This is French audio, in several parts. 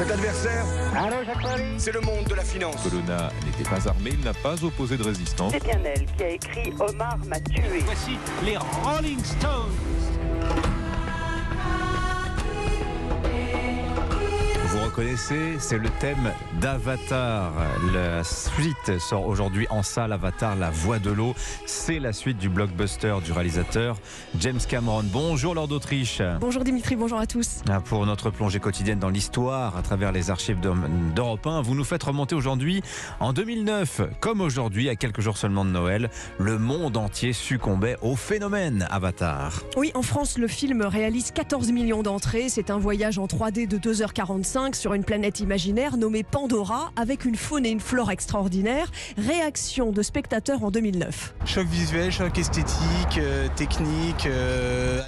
Cet adversaire, c'est le monde de la finance. Colonna n'était pas armé, il n'a pas opposé de résistance. C'est bien elle qui a écrit « Omar m'a tué ». Voici les Rolling Stones. Vous reconnaissez, c'est le thème d'Avatar. La suite sort aujourd'hui en salle. Avatar, la voix de l'eau. C'est la suite du blockbuster du réalisateur James Cameron. Bonjour Lord d'Autriche. Bonjour Dimitri, bonjour à tous. Pour notre plongée quotidienne dans l'histoire à travers les archives d'Europe 1, vous nous faites remonter aujourd'hui en 2009. Comme aujourd'hui, à quelques jours seulement de Noël, le monde entier succombait au phénomène Avatar. Oui, en France, le film réalise 14 millions d'entrées. C'est un voyage en 3D de 2h45 sur une planète imaginaire nommée Pandora, avec une faune et une flore extraordinaires. Réaction de spectateurs en 2009. Choc visuel, choc esthétique, technique.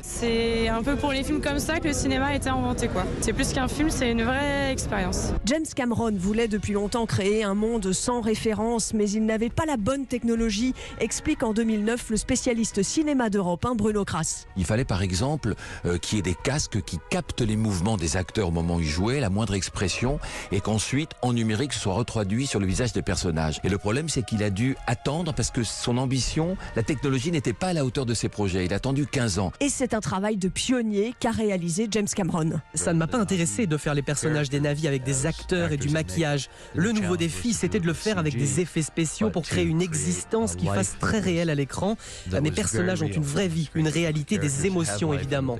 C'est un peu pour les films comme ça que le cinéma a été inventé, quoi. C'est plus qu'un film, c'est une vraie expérience. James Cameron voulait depuis longtemps créer un monde sans référence, mais il n'avait pas la bonne technologie, explique en 2009 le spécialiste cinéma d'Europe 1, Bruno Kras. Il fallait par exemple qu'il y ait des casques qui captent les mouvements des acteurs au moment où ils jouaient, la moindre expression, et qu'ensuite en numérique ce soit retraduit sur le visage des personnages. Et le problème, c'est qu'il a dû attendre parce que son ambition, la technologie n'était pas à la hauteur de ses projets. Il a attendu 15 ans. Et c'est un travail de pionnier qu'a réalisé James Cameron. Ça ne m'a pas intéressé de faire les personnages des navis avec des acteurs et du maquillage. Le nouveau défi, c'était de le faire avec des effets spéciaux pour créer une existence qui fasse très réelle à l'écran. Mes personnages ont une vraie vie, une réalité, des émotions évidemment.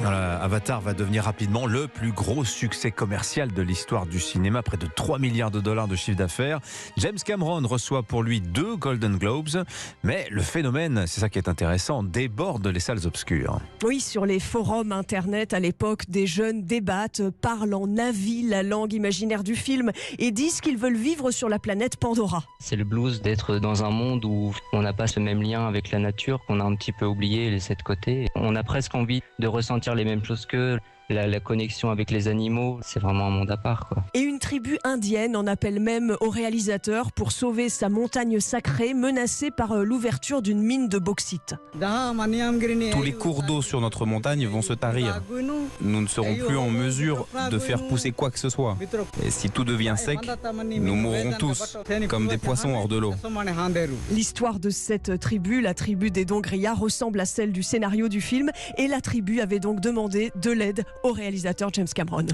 Avatar va devenir rapidement le plus gros succès commercial de l'histoire du cinéma, près de 3 milliards de dollars de chiffre d'affaires. James Cameron reçoit pour lui 2 Golden Globes, mais le phénomène, c'est ça qui est intéressant, déborde les salles obscures. Oui, sur les forums internet à l'époque, des jeunes débattent, parlent en Navi, la langue imaginaire du film, et disent qu'ils veulent vivre sur la planète Pandora. C'est le blues d'être dans un monde où on n'a pas ce même lien avec la nature, qu'on a un petit peu oublié et laissé de côté. On a presque envie de ressentir les mêmes choses qu'eux. La connexion avec les animaux, c'est vraiment un monde à part, quoi. Et une tribu indienne en appelle même au réalisateur pour sauver sa montagne sacrée menacée par l'ouverture d'une mine de bauxite. Tous les cours d'eau sur notre montagne vont se tarir. Nous ne serons plus en mesure de faire pousser quoi que ce soit. Et si tout devient sec, nous mourrons tous, comme des poissons hors de l'eau. L'histoire de cette tribu, la tribu des Dongria, ressemble à celle du scénario du film, et la tribu avait donc demandé de l'aide au réalisateur James Cameron.